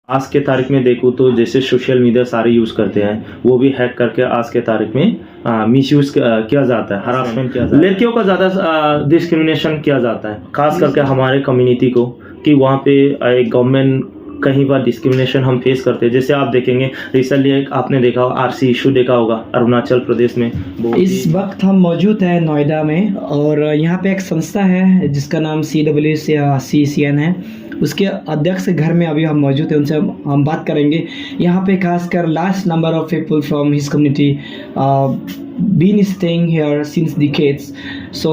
आज के तारीख में देखूँ तो जैसे सोशल मीडिया सारे यूज़ करते हैं, वो भी हैक करके आज के तारीख में मिसयूज़ किया जाता है, हरासमेंट किया जाता है, लड़कियों का ज़्यादा डिस्क्रिमिनेशन किया जाता है, खास करके हमारे कम्युनिटी को, कि वहाँ पे एक गवर्नमेंट कहीं बार डिस्क्रिमिनेशन हम फेस करते हैं। जैसे आप देखेंगे रिसेंटली एक आपने देखा आरसी इशू देखा होगा अरुणाचल प्रदेश में। इस वक्त हम मौजूद हैं नोएडा में और यहाँ पे एक संस्था है जिसका नाम CWCCN है, उसके अध्यक्ष के घर में अभी हम मौजूद हैं, उनसे हम बात करेंगे। यहाँ पे खासकर large number of people from his community been staying here since decades, so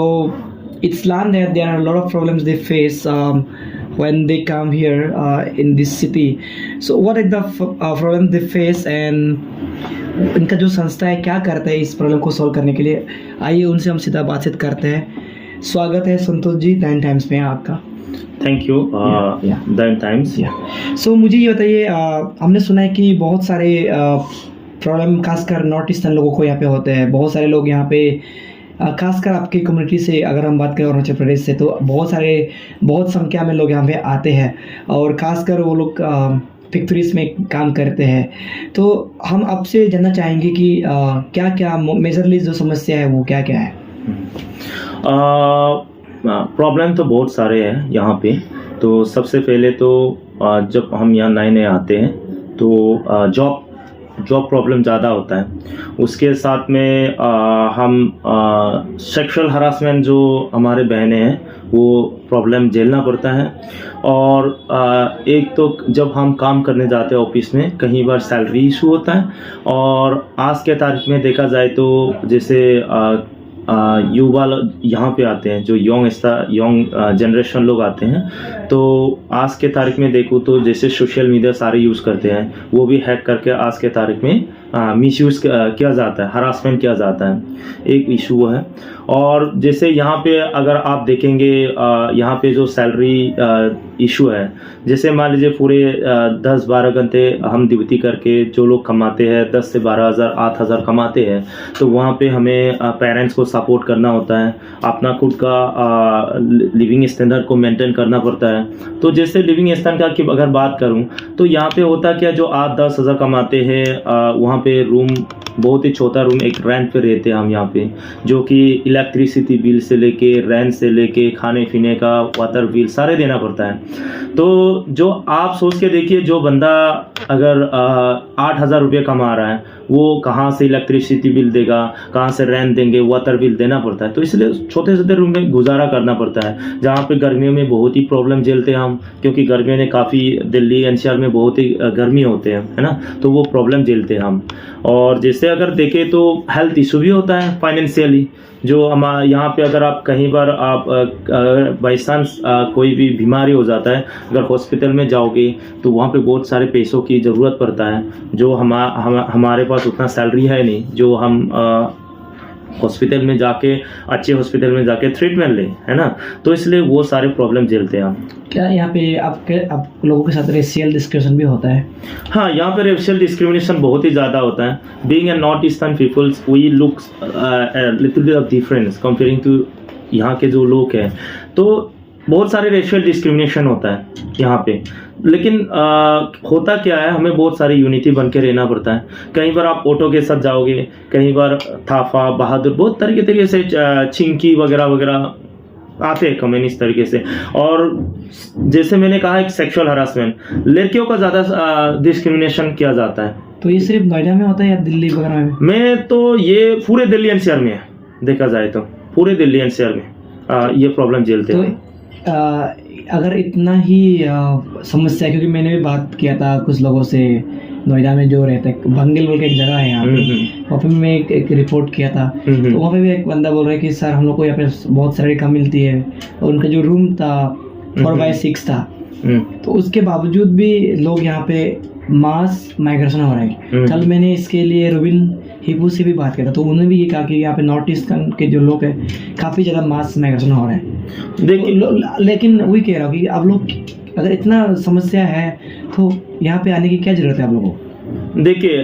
it's learned that there are a lot of problems they face when they come here in this city. So what is the problem they face and इनका जो संस्था है क्या करता है इस problem को solve करने के लिए, आइए उनसे हम सीधा बातचीत करते हैं। स्वागत है संतोष जी दैन टाइम्स में आपका। Thank you than times. So मुझे ये बताइए, हमने सुना है कि बहुत सारे प्रॉब्लम खासकर नॉर्थ ईस्टर्न लोगों को यहाँ पे होते हैं। बहुत सारे लोग यहाँ पे खासकर आपकी कम्युनिटी से अगर हम बात करें अरुणाचल प्रदेश से, तो बहुत संख्या में लोग यहाँ पे आते हैं और ख़ासकर वो लोग फैक्ट्रीज में काम करते हैं। तो हम आपसे जानना चाहेंगे कि क्या क्या मेजरली जो समस्या है वो क्या क्या है। प्रॉब्लम तो बहुत सारे हैं यहाँ पे। तो सबसे पहले तो जब हम यहाँ नए नए आते हैं तो जॉब प्रॉब्लम ज़्यादा होता है। उसके साथ में हम सेक्सुअल हरासमेंट जो हमारे बहनें हैं वो प्रॉब्लम झेलना पड़ता है। और एक तो जब हम काम करने जाते हैं ऑफिस में, कई बार सैलरी इशू होता है। और आज के तारीख में देखा जाए तो जैसे युवा यहाँ पे आते हैं, जो यंग जनरेशन लोग आते हैं, तो आज के तारीख में देखूँ तो जैसे सोशल मीडिया सारे यूज़ करते हैं, वो भी हैक करके आज के तारीख में मिसयूज़ किया जाता है, हरासमेंट किया जाता है, एक इशू है। और जैसे यहाँ पे अगर आप देखेंगे यहाँ पे जो सैलरी इशू है, जैसे मान लीजिए पूरे 10-12 घंटे हम ड्यूटी करके जो लोग कमाते हैं 10 से 12 हज़ार 8 हज़ार कमाते हैं, तो वहाँ पे हमें पेरेंट्स को सपोर्ट करना होता है, अपना खुद का लिविंग स्टैंडर्ड को मेंटेन करना पड़ता है। तो जैसे लिविंग स्टैंडर्ड की अगर बात करूँ तो यहाँ पे होता क्या, जो 8-10 हज़ार कमाते हैं वहाँ पे रूम, बहुत ही छोटा रूम, एक रेंट पे रहते हैं हम यहाँ पे, जो कि इलेक्ट्रिसिटी बिल से लेके रेंट से लेके खाने पीने का वाटर बिल सारे देना पड़ता है। तो जो आप सोच के देखिए, जो बंदा अगर 8,000 रुपये कमा रहा है, वो कहाँ से इलेक्ट्रिसिटी बिल देगा, कहाँ से रेंट देंगे, वाटर बिल देना पड़ता है। तो इसलिए छोटे छोटे रूम में गुजारा करना पड़ता है, जहाँ पे गर्मियों में बहुत ही प्रॉब्लम झेलते हैं हम, क्योंकि गर्मियों में काफ़ी दिल्ली NCR में बहुत ही गर्मी होते हैं, है ना, तो वो प्रॉब्लम झेलते हैं हम। और जैसे अगर देखें तो हेल्थ इशू भी होता है फाइनेंशियली, जो हमारे यहाँ पे अगर आप कहीं बार आप बाई चांस कोई भी बीमारी हो जाता है, अगर हॉस्पिटल में जाओगे तो वहाँ पे बहुत सारे पैसों की ज़रूरत पड़ता है, जो हमारे पास उतना सैलरी है नहीं जो हम हॉस्पिटल में जाके, अच्छे हॉस्पिटल में जाके ट्रीटमेंट लें, है ना। तो इसलिए वो सारे प्रॉब्लम झेलते हैं हम। क्या यहाँ पे आप लोगों के साथ रेशियल डिस्क्रिमिनेशन भी होता है? हाँ, यहाँ पे रेशियल डिस्क्रिमिनेशन बहुत ही ज़्यादा होता है। Being a north eastern peoples we look little bit of difference comparing to यहाँ के जो लोग हैं, तो बहुत सारे रेशियल डिस्क्रिमिनेशन होता है यहाँ पे। लेकिन होता क्या है, हमें बहुत सारी यूनिटी बन के रहना पड़ता है। कई बार आप ऑटो के साथ जाओगे, कई बार थाफा, बहादुर, बहुत तरीके से चिंकी वगैरह वगैरह आते हैं कम्युनिस्ट तरीके से। और जैसे मैंने कहा एक सेक्सुअल हरासमेंट, लड़कियों का ज़्यादा डिस्क्रिमिनेशन किया जाता है। तो ये सिर्फ नोएडा में होता है या दिल्ली वगैरह में? मैं तो ये पूरे दिल्ली NCR में है, देखा जाए तो पूरे दिल्ली NCR में ये प्रॉब्लम झेलते हैं। तो अगर इतना ही समस्या, क्योंकि मैंने भी बात किया था कुछ लोगों से नोएडा में जो रहते हैं, भंगेल बोल के एक जगह है यहाँ पे, वहाँ पे मैं एक रिपोर्ट किया था। तो वहाँ पे भी एक बंदा बोल रहा है कि सर हम लोग को यहाँ पे बहुत सैलरी कम मिलती है, और उनका जो रूम था 4x6 था, तो उसके बावजूद भी लोग यहाँ पे मास माइग्रेशन हो रहा है। कल मैंने इसके लिए रुबिन हिपू से भी बात किया था, तो उन्होंने भी ये कहा कि यहाँ पे नॉर्थ ईस्ट के जो लोग हैं काफ़ी ज़्यादा मास माइग्रेशन हो रहे हैं। लेकिन वही कह रहा हूँ कि आप लोग अगर इतना समस्या है तो यहाँ पे आने की क्या ज़रूरत है आप लोगों को? देखिए,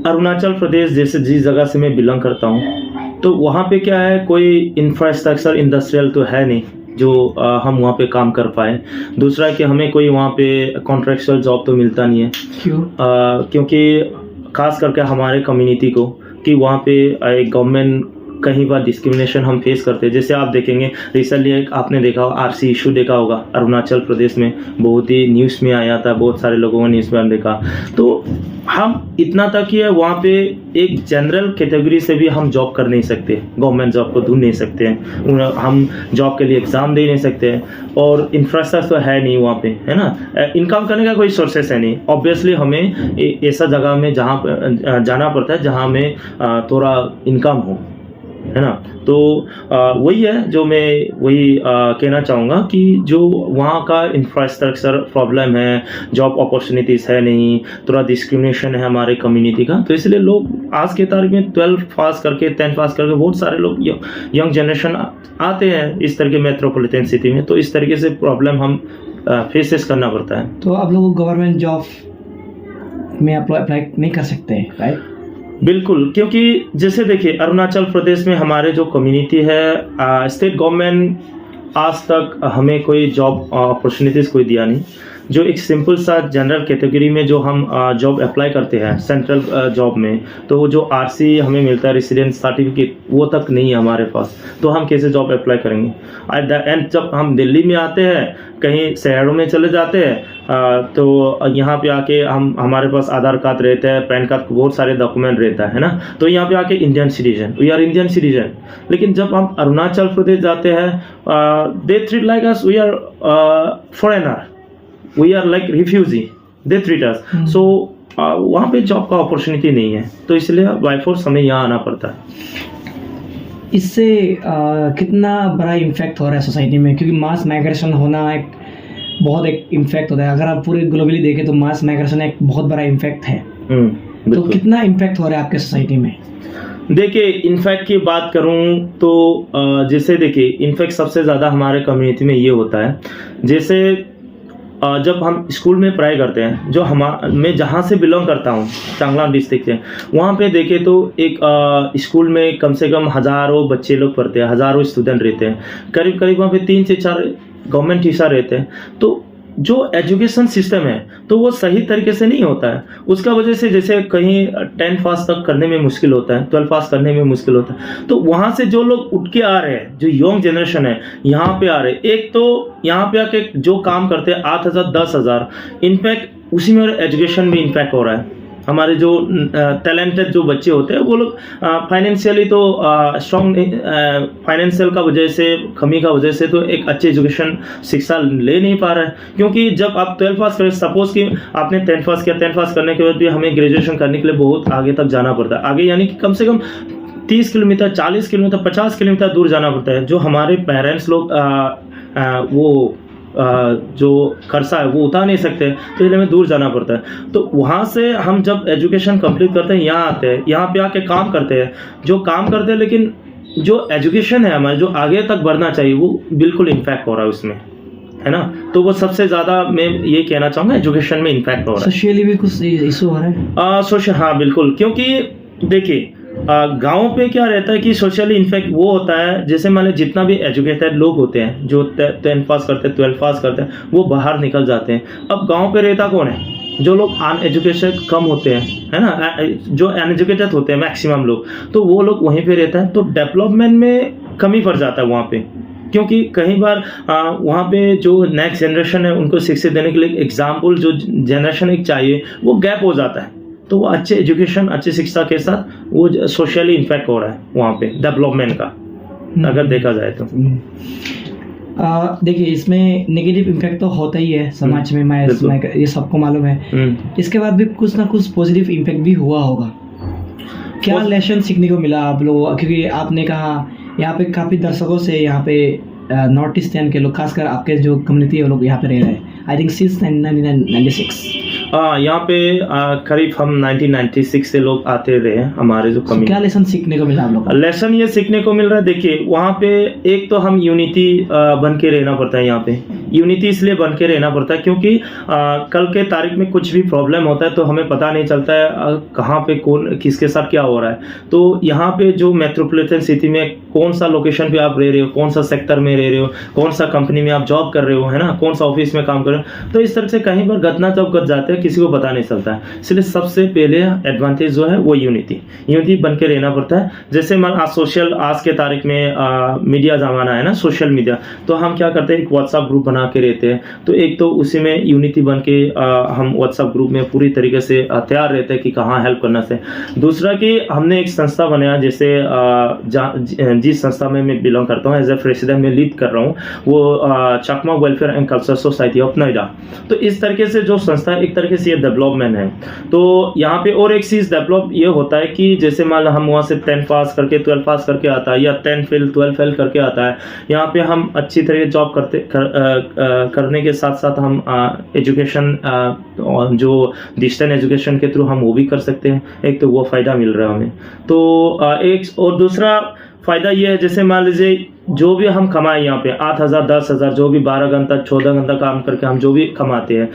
अरुणाचल प्रदेश जैसे जिस जगह से मैं बिलोंग करता हूँ, तो वहाँ पे क्या है, कोई इंफ्रास्ट्रक्चर इंडस्ट्रियल तो है नहीं, जो हम वहाँ पे काम कर पाए। दूसरा कि हमें कोई वहाँ पे कॉन्ट्रैक्चुअल जॉब तो मिलता नहीं है। क्यों? क्योंकि खास करके हमारे कम्युनिटी को कि वहाँ पे एक गवर्नमेंट कहीं बार डिस्क्रिमिनेशन हम फेस करते हैं। जैसे आप देखेंगे रिसेंटली आपने देखा आरसी इशू देखा होगा अरुणाचल प्रदेश में, बहुत ही न्यूज़ में आया था, बहुत सारे लोगों ने न्यूज़ में देखा। तो हम इतना तक कि वहाँ पे एक जनरल कैटेगरी से भी हम जॉब कर नहीं सकते, गवर्नमेंट जॉब को ढूंढ नहीं सकते हैं, हम जॉब के लिए एग्ज़ाम दे नहीं सकते हैं, और इंफ्रास्ट्रक्चर तो है नहीं वहाँ पे, है ना, इनकम करने का कोई सोर्सेस है नहीं। ऑब्वियसली हमें ऐसा जगह में जहाँ जाना पड़ता है जहाँ में थोड़ा इनकम हो, है ना। तो वही है जो मैं वही कहना चाहूँगा कि जो वहाँ का इंफ्रास्ट्रक्चर प्रॉब्लम है, जॉब अपॉर्चुनिटीज़ है नहीं, थोड़ा डिस्क्रिमिनेशन है हमारे कम्युनिटी का। तो इसलिए लोग आज के तारीख में 12 पास करके 10 पास करके बहुत सारे लोग यंग जनरेशन आते हैं इस तरह के मेट्रोपॉलिटन सिटी में। तो इस तरीके से प्रॉब्लम हम फेसेस करना पड़ता है। तो आप लोग गवर्नमेंट जॉब में अप्लाई नहीं कर सकते, राइट? बिल्कुल, क्योंकि जैसे देखिए अरुणाचल प्रदेश में हमारे जो कम्युनिटी है, स्टेट गवर्नमेंट आज तक हमें कोई जॉब अपॉर्चुनिटीज़ कोई दिया नहीं। जो एक सिंपल सा जनरल कैटेगरी में जो हम जॉब अप्लाई करते हैं सेंट्रल जॉब में, तो वो जो आरसी हमें मिलता है रेसिडेंस सर्टिफिकेट, वो तक नहीं है हमारे पास। तो हम कैसे जॉब अप्लाई करेंगे? एट द एंड जब हम दिल्ली में आते हैं, कहीं शहरों में चले जाते हैं, तो यहाँ पे आके हमारे पास आधार कार्ड रहता है, पैन कार्ड, बहुत सारे डॉक्यूमेंट रहता है ना। तो यहाँ पे आके Indian citizen, we are Indian citizen. लेकिन जब हम अरुणाचल प्रदेश जाते हैं, they treat like us we are foreigner, we are like refugee, they treat us. So वहाँ पे जॉब का अपॉर्चुनिटी नहीं है, तो इसलिए बाय फोर्स हमें यहाँ आना पड़ता है। इससे कितना बड़ा इम्पैक्ट हो रहा है सोसाइटी में? क्योंकि मास माइग्रेशन होना एक इम्पैक्ट होता है। अगर आप पूरे ग्लोबली देखें तो मास माइग्रेशन एक बहुत बड़ा इम्पैक्ट है। तो कितना इम्पैक्ट हो रहा है आपके सोसाइटी में? देखिए इनफैक्ट की बात करूं तो जैसे देखिए इनफैक्ट सबसे ज़्यादा हमारे कम्युनिटी में ये होता है, जैसे जब हम स्कूल में पढ़ाई करते हैं, जो मैं जहाँ से बिलोंग करता हूँ चांगलांग डिस्ट्रिक्ट से, वहाँ पे देखें तो एक स्कूल में कम से कम हज़ारों बच्चे लोग पढ़ते हैं, हज़ारों स्टूडेंट रहते हैं, करीब करीब वहाँ पे 3 से 4 गवर्नमेंट टीचर रहते हैं। तो जो एजुकेशन सिस्टम है तो वो सही तरीके से नहीं होता है। उसका वजह से जैसे कहीं 10 पास तक करने में मुश्किल होता है, 12 पास करने में मुश्किल होता है। तो वहाँ से जो लोग उठ के आ रहे हैं, जो यंग जनरेशन है यहाँ पे आ रहे हैं, एक तो यहाँ पे आके जो काम करते हैं 8,000 10,000, इनफैक्ट उसी में एजुकेशन में इम्पैक्ट हो रहा है। हमारे जो टैलेंटेड जो बच्चे होते हैं वो लोग फाइनेंशियली तो स्ट्रॉन्ग, फाइनेंशियल का वजह से, कमी का वजह से तो एक अच्छी एजुकेशन शिक्षा ले नहीं पा रहा है। क्योंकि जब आप 12 पास करें, सपोज कि आपने 10 पास किया, 10 पास करने के बाद भी हमें ग्रेजुएशन करने के लिए बहुत आगे तक जाना पड़ता है। आगे यानी कि कम से कम 30 किलोमीटर, 40 किलोमीटर, 50 किलोमीटर दूर जाना पड़ता है। जो हमारे पेरेंट्स लोग वो जो खर्चा है वो उठा नहीं सकते, तो इसलिए हमें दूर जाना पड़ता है। तो वहाँ से हम जब एजुकेशन कंप्लीट करते हैं, यहाँ आते हैं, यहाँ पे आके काम करते हैं, जो काम करते हैं, लेकिन जो एजुकेशन है हमारे, जो आगे तक बढ़ना चाहिए, वो बिल्कुल इम्पैक्ट हो रहा है उसमें, है ना। तो वो सबसे ज़्यादा मैं ये कहना चाहूँगा, एजुकेशन में इम्पैक्ट हो रहा है। सोशली भी कुछ इशू हो रहा है? सोशल, हाँ बिल्कुल, क्योंकि देखिए गाँव पे क्या रहता है कि सोशली इन्फेक्ट वो होता है, जैसे मान लीजिए जितना भी एजुकेटेड लोग होते हैं, जो 10 पास करते हैं, 12 पास करते हैं, वो बाहर निकल जाते हैं। अब गांव पे रहता कौन है? जो लोग अनएजुकेटेड कम होते हैं, है ना, जो अनएजुकेटेड होते हैं मैक्सिमम लोग, तो वो लोग वहीं पे रहता है। तो डेवलपमेंट में कमी पड़ जाता है वहाँ पे, क्योंकि कई बार वहाँ पे जो नेक्स्ट जनरेशन है उनको शिक्षा देने के लिए एग्जाम्पल जो जनरेशन एक चाहिए, वो गैप हो जाता है। तो वो अच्छे एजुकेशन, अच्छी शिक्षा के साथ वो सोशली इम्पैक्ट हो रहा है वहाँ पे डेवलपमेंट का, अगर देखा जाए तो। देखिए इसमें नेगेटिव इम्पैक्ट तो होता ही है समाज में, ये सबको मालूम है। इसके बाद भी कुछ ना कुछ पॉजिटिव इम्पैक्ट भी हुआ होगा। क्या लेसन सीखने को मिला आप लोग? क्योंकि आपने कहा यहाँ पे काफ़ी दर्शकों से, यहाँ पे नॉर्थ ईस्टर्न के लोग, खासकर आपके जो कम्युनिटी है वो लोग यहाँ पे रह रहे हैं, आई थिंक सिंस 1996। यहाँ पे करीब हम 1996 से लोग आते रहे हैं हमारे जो कम्युनिटी। क्या लेसन सीखने को मिला आप लोग? लेसन ये सीखने को मिल रहा है, देखिए वहाँ पे एक तो हम यूनिटी बन के रहना पड़ता है। यहाँ पे यूनिटी इसलिए बन के रहना पड़ता है क्योंकि कल के तारीख में कुछ भी प्रॉब्लम होता है तो हमें पता नहीं चलता है कहाँ पे कौन किसके साथ क्या हो रहा है। तो यहाँ पे जो मेट्रोपॉलिटन सिटी में कौन सा लोकेशन पे आप रह रहे हो, कौन सा सेक्टर में रह रहे हो, कौन सा कंपनी में आप जॉब कर रहे हो, है ना, कौन सा ऑफिस में काम कर रहे हो। तो इस तरह से कहीं पर घटना जब घट जाते हैं किसी को पता नहीं चलता है। इसलिए सबसे पहले एडवांटेज जो है वो यूनिटी बन के रहना पड़ता है। जैसे आज सोशल, आज के तारीख में मीडिया जमाना है ना, सोशल मीडिया, तो हम क्या करते हैं, एक व्हाट्सएप ग्रुप बना के रहते हैं। तो एक तो उसी में यूनिटी बन के हम व्हाट्सएप ग्रुप में पूरी तरीके से तैयार रहते हैं कि कहाँ हेल्प करना से। दूसरा कि हमने एक संस्था बनाया, जैसे जिस संस्था में मैं बिलोंग करता हूँ, एज ए प्रेसिडेंट में लीड कर रहा हूँ, वो Chakma welfare and culture society of Noida. तो इस तरीके से जो संस्था है, एक तरीके से ये डेवलपमेंट है। तो यहाँ पे और एक चीज़ डेवलप ये होता है कि जैसे मान लो हम वहाँ से 10 पास करके 12 पास करके आता है, या 10 फेल 12 फेल करके आता है, यहाँ पे हम अच्छी तरह जॉब करने के साथ साथ हम एजुकेशन जो डिस्टेंस एजुकेशन के थ्रू हम वो भी कर सकते हैं। एक तो वो फ़ायदा मिल रहा है हमें। तो एक और दूसरा फ़ायदा ये है, जैसे मान लीजिए जो भी हम कमाए यहाँ पे 8,000 10,000, जो भी 12 घंटा 14 घंटा काम करके हम जो भी कमाते हैं,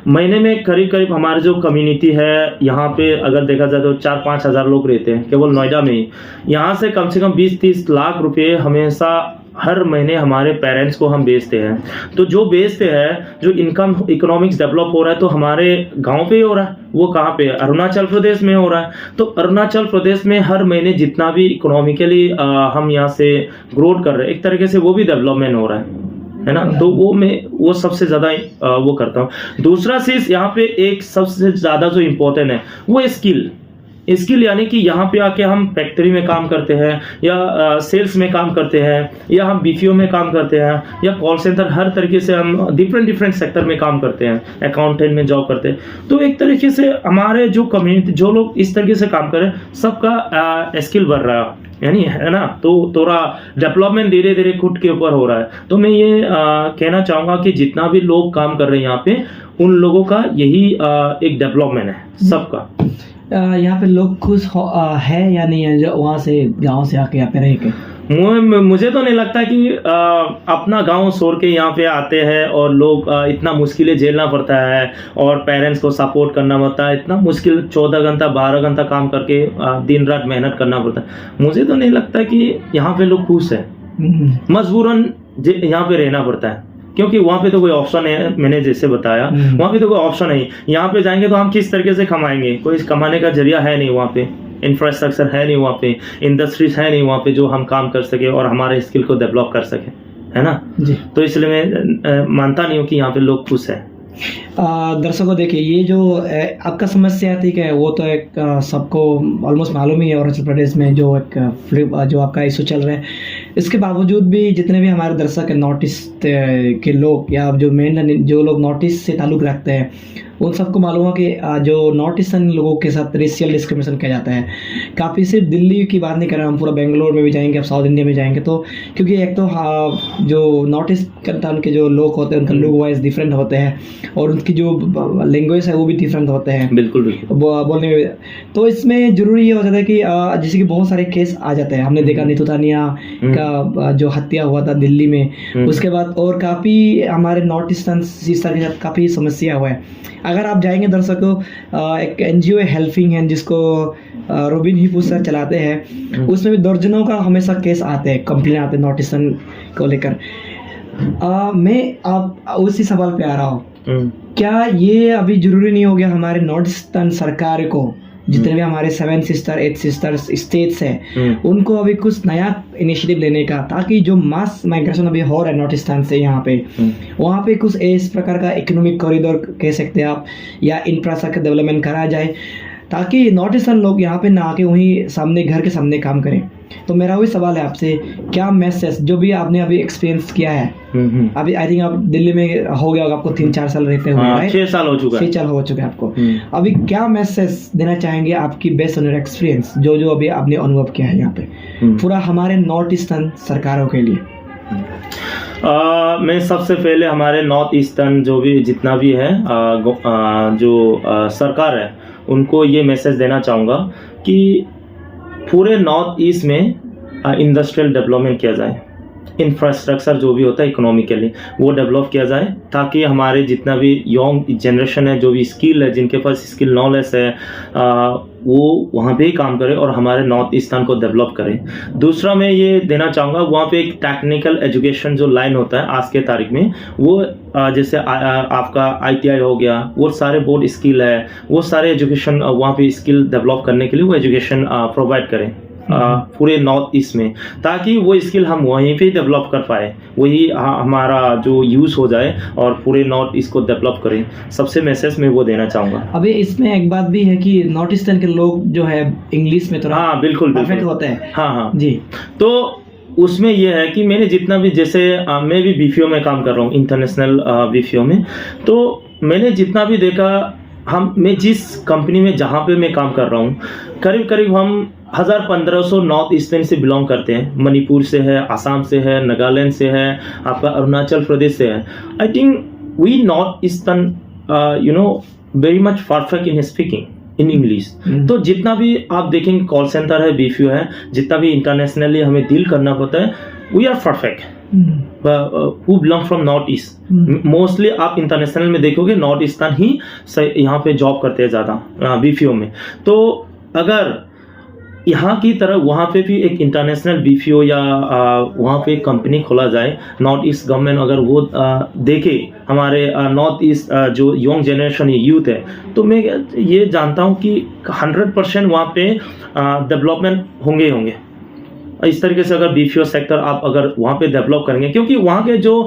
महीने में करीब करीब हमारे जो कम्युनिटी है यहाँ पे अगर देखा जाए तो 4-5 हज़ार लोग रहते हैं केवल नोएडा में ही। यहाँ से कम 20-30 लाख रुपए हमेशा हर महीने हमारे पेरेंट्स को हम बेचते हैं। तो जो बेचते हैं, जो इनकम इकोनॉमिक्स डेवलप हो रहा है, तो हमारे गांव पे ही हो रहा है। वो कहाँ पे है? अरुणाचल प्रदेश में हो रहा है। तो अरुणाचल प्रदेश में हर महीने जितना भी इकोनॉमिकली हम यहाँ से ग्रोथ कर रहे हैं, एक तरीके से वो भी डेवलपमेंट हो रहा है ना। तो वो सबसे ज़्यादा वो करता हूँ। दूसरा चीज़ यहाँ पे एक सबसे ज़्यादा जो इम्पोर्टेंट है वो स्किल, यानी कि यहाँ पे आके हम फैक्ट्री में काम करते हैं, या सेल्स में काम करते हैं, या हम बीपीओ में काम करते हैं, या कॉल सेंटर, हर तरीके से हम डिफरेंट सेक्टर में काम करते हैं, अकाउंटेंट में जॉब करते हैं। तो एक तरीके से हमारे जो कम्युनिटी, जो लोग इस तरीके से काम कर रहे हैं, सबका स्किल बढ़ रहा है, यानी है ना। तो थोड़ा डेवलपमेंट धीरे धीरे खुद के ऊपर हो रहा है। तो मैं ये कहना चाहूँगा कि जितना भी लोग काम कर रहे हैं यहाँ पे, उन लोगों का यही एक डेवलपमेंट है सबका। यहाँ पे लोग खुश है या नहीं है जो वहाँ से गांव से आके यहाँ पे रह के? मुझे तो नहीं लगता कि अपना गांव छोड़ के यहाँ पे आते हैं और लोग इतना मुश्किलें झेलना पड़ता है और पेरेंट्स को सपोर्ट करना पड़ता है। इतना मुश्किल 14 घंटा 12 घंटा काम करके दिन रात मेहनत करना पड़ता है। मुझे तो नहीं लगता कि यहाँ पे लोग खुश है। मजबूरन यहाँ पे रहना पड़ता है, क्योंकि वहाँ पे तो कोई ऑप्शन है, मैंने जैसे बताया वहाँ पे तो कोई ऑप्शन नहीं। यहाँ पे जाएंगे तो हम किस तरीके से कमाएंगे? कोई कमाने का जरिया है नहीं वहाँ पे, इंफ्रास्ट्रक्चर है नहीं वहाँ पे, इंडस्ट्रीज है नहीं वहाँ पे जो हम काम कर सके और हमारे स्किल को डेवलप कर सके, है ना जी। तो इसलिए मैं मानता नहीं हूँ कि यहाँ पे लोग खुश है। दर्शकों देखिए, ये जो आपका समस्या ठीक है, वो तो एक सबको ऑलमोस्ट मालूम ही है। अरुणाचल प्रदेश में जो जो आपका इशू चल रहा है, इसके बावजूद भी जितने भी हमारे दर्शक है नॉर्थ ईस्ट के लोग, या जो मेन जो लोग नॉर्थ ईस्ट से ताल्लुक़ रखते हैं, उन सबको मालूम है कि जो नॉर्थ ईस्टर्न लोगों के साथ रेशियल डिस्क्रिमिनेशन किया जाता है काफ़ी। सिर्फ दिल्ली की बात नहीं कर रहे, हम पूरा बेंगलोर में भी जाएंगे, अब साउथ इंडिया में जाएंगे तो, क्योंकि एक तो जो नॉर्थ ईस्ट के जो लोग होते हैं उनका लुक वाइज डिफरेंट होते हैं, और उनकी जो लैंग्वेज है वो भी डिफरेंट होते हैं, बिल्कुल बोलने में। तो इसमें ज़रूरी ये हो जाता है कि जैसे कि बहुत सारे केस आ जाते हैं। हमने देखा नीतू तानिया का जो हत्या हुआ था दिल्ली में, उसके बाद और काफ़ी हमारे नॉर्थ ईस्टर्न सिस्टर के साथ काफ़ी समस्या हुआ है। अगर आप जाएंगे दर्शकों, एक NGO है हेल्पिंग हैंड, जिसको रोबिन हिपू सर चलाते हैं, उसमें भी दर्जनों का हमेशा केस आते हैं, कंप्लेन आते हैं नॉर्थ ईस्टर्न को लेकर। मैं आप उसी सवाल पे आ रहा हूँ, क्या ये अभी जरूरी नहीं हो गया हमारे नॉर्थ ईस्टर्न सरकार को, जितने भी हमारे 7 सिस्टर 8 सिस्टर स्टेट्स हैं, उनको अभी कुछ नया इनिशिएटिव लेने का, ताकि जो मास माइग्रेशन अभी हो रहा है नॉर्थ ईस्टर्न से यहाँ पे, वहाँ पे कुछ इस प्रकार का इकोनॉमिक कॉरिडोर कह सकते हैं आप, या इंफ्रास्ट्रक्चर डेवलपमेंट करा जाए, ताकि नॉर्थ ईस्टर्न लोग यहाँ पे ना आके वहीं सामने घर के सामने काम करें। तो मेरा वही सवाल है आपसे, क्या मैसेज जो भी आपने अभी एक्सपीरियंस किया है, अभी आई थिंक आप दिल्ली में हो गया होगा, आपको 3-4 साल रहते हुए, 6 साल हो चुका है, 6 साल हो चुके हैं आपको। अभी क्या मैसेज देना चाहेंगे आपकी बेस्ड ऑन योर एक्सपीरियंस, जो अभी आपने अनुभव किया है यहाँ पे पूरा हमारे नॉर्थ ईस्टर्न सरकारों के लिए? मैं सबसे पहले हमारे नॉर्थ ईस्टर्न जो भी जितना भी है जो सरकार है, उनको ये मैसेज देना चाहूँगा कि पूरे नॉर्थ ईस्ट में इंडस्ट्रियल डेवलपमेंट किया जाए, इंफ्रास्ट्रक्चर जो भी होता है इकोनॉमिकली वो डेवलप किया जाए, ताकि हमारे जितना भी यंग जनरेशन है, जो भी स्किल है, जिनके पास स्किल नॉलेज है, वो वहाँ पे ही काम करें और हमारे नॉर्थ ईस्टर्न को डेवलप करें। दूसरा मैं ये देना चाहूँगा, वहाँ पे एक टेक्निकल एजुकेशन जो लाइन होता है आज के तारीख में, वो जैसे आपका ITI हो गया, वो सारे बोर्ड स्किल है, वो सारे एजुकेशन वहाँ पे स्किल डेवलप करने के लिए वो एजुकेशन प्रोवाइड करें पूरे नॉर्थ ईस्ट में, ताकि वो स्किल हम वहीं पे डेवलप कर पाए, वही हमारा जो यूज़ हो जाए और पूरे नॉर्थ ईस्ट को डेवलप करें। सबसे मैसेज मैं वो देना चाहूँगा। अभी इसमें एक बात भी है कि नॉर्थ ईस्टर्न के लोग जो है इंग्लिश में थोड़ा हाँ बिल्कुल परफेक्ट होते हैं। हाँ जी। तो उसमें यह है कि मैंने जितना भी, जैसे मैं भी BPO में काम कर रहा हूँ, इंटरनेशनल BPO में, तो मैंने जितना भी देखा, मैं जिस कंपनी में जहाँ पे मैं काम कर रहा हूँ, करीब करीब हम 1500 नॉर्थ ईस्टर्न से बिलोंग करते हैं। मणिपुर से है, आसाम से है, नागालैंड से है, आपका अरुणाचल प्रदेश से है। I think we north eastern very much perfect in speaking in English. तो जितना भी आप देखेंगे कॉल सेंटर है, BPO है, जितना भी इंटरनेशनली हमें डील करना पड़ता है, we are perfect who belong from north east. Mostly आप इंटरनेशनल में देखोगे नॉर्थ ईस्टर्न ही यहाँ पे जॉब करते हैं ज़्यादा BPO में। तो अगर यहाँ की तरह वहाँ पे भी एक इंटरनेशनल BPO या वहाँ पे एक कंपनी खोला जाए, नॉर्थ ईस्ट गवर्नमेंट अगर वो देखे हमारे नॉर्थ ईस्ट जो यंग जनरेशन यूथ है, तो मैं ये जानता हूँ कि 100% वहाँ पे डेवलपमेंट होंगे। इस तरीके से अगर BPO सेक्टर आप अगर वहाँ पे डेवलप करेंगे, क्योंकि वहाँ के जो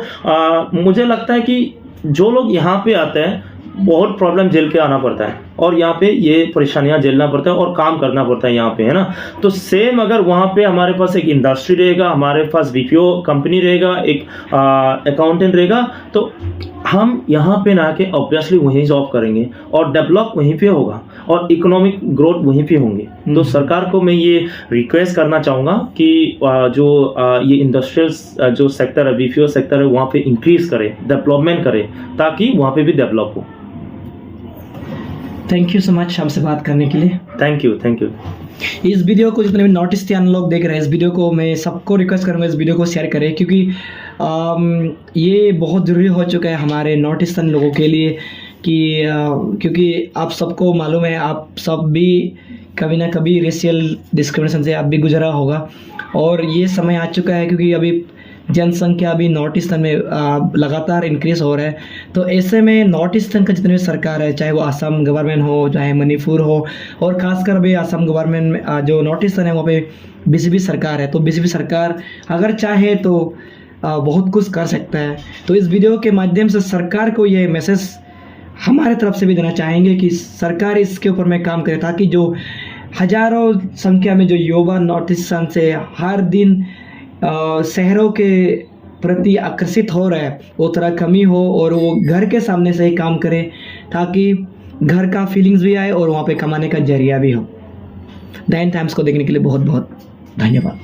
मुझे लगता है कि जो लोग यहाँ पे आते हैं बहुत प्रॉब्लम झेल के आना पड़ता है, और यहाँ पे ये परेशानियाँ झेलना पड़ता है और काम करना पड़ता है यहाँ पे, है ना। तो सेम अगर वहाँ पे हमारे पास एक इंडस्ट्री रहेगा, हमारे पास BPO कंपनी रहेगा, एक अकाउंटेंट रहेगा, तो हम यहाँ पे ना के ऑब्वियसली वहीं जॉब करेंगे और डेवलप वहीं पे होगा और इकोनॉमिक ग्रोथ वहीं पे होंगे। तो सरकार को मैं ये रिक्वेस्ट करना चाहूँगा कि जो ये इंडस्ट्रियल जो सेक्टर है, BPO सेक्टर है, वहाँ पे इंक्रीज करे, डेवलपमेंट करे, ताकि वहाँ पे भी डेवलप हो। थैंक यू सो मच हमसे बात करने के लिए। Thank you. इस वीडियो को जितने भी नॉर्थ ईस्टर्न लोग देख रहे हैं, इस वीडियो को मैं सबको रिक्वेस्ट करूँगा इस वीडियो को शेयर करें, क्योंकि ये बहुत ज़रूरी हो चुका है हमारे नॉर्थ ईस्टर्न लोगों के लिए कि क्योंकि आप सबको मालूम है, आप सब भी कभी ना कभी रेशियल डिस्क्रिमिनेशन से आप भी गुजरा होगा, और ये समय आ चुका है क्योंकि अभी जनसंख्या अभी नॉर्थ ईस्टर्न में लगातार इंक्रीज हो रहा है। तो ऐसे में नॉर्थ ईस्टर्न का जितने भी सरकार है, चाहे वो आसाम गवर्नमेंट हो, चाहे मणिपुर हो, और खासकर अभी आसाम गवर्नमेंट में जो नॉर्थ ईस्टर्न है वहाँ पे BJP सरकार है। तो BJP सरकार अगर चाहे तो बहुत कुछ कर सकता है। तो इस वीडियो के माध्यम से सरकार को ये मैसेज हमारे तरफ से भी देना चाहेंगे कि सरकार इसके ऊपर में काम करे, ताकि जो हज़ारों संख्या में जो युवा नॉर्थ ईस्टर्न से हर दिन शहरों के प्रति आकर्षित हो रहा है, वो थोड़ा कमी हो और वो घर के सामने से ही काम करे, ताकि घर का फीलिंग्स भी आए और वहाँ पे कमाने का जरिया भी हो। दैन टाइम्स को देखने के लिए बहुत बहुत धन्यवाद।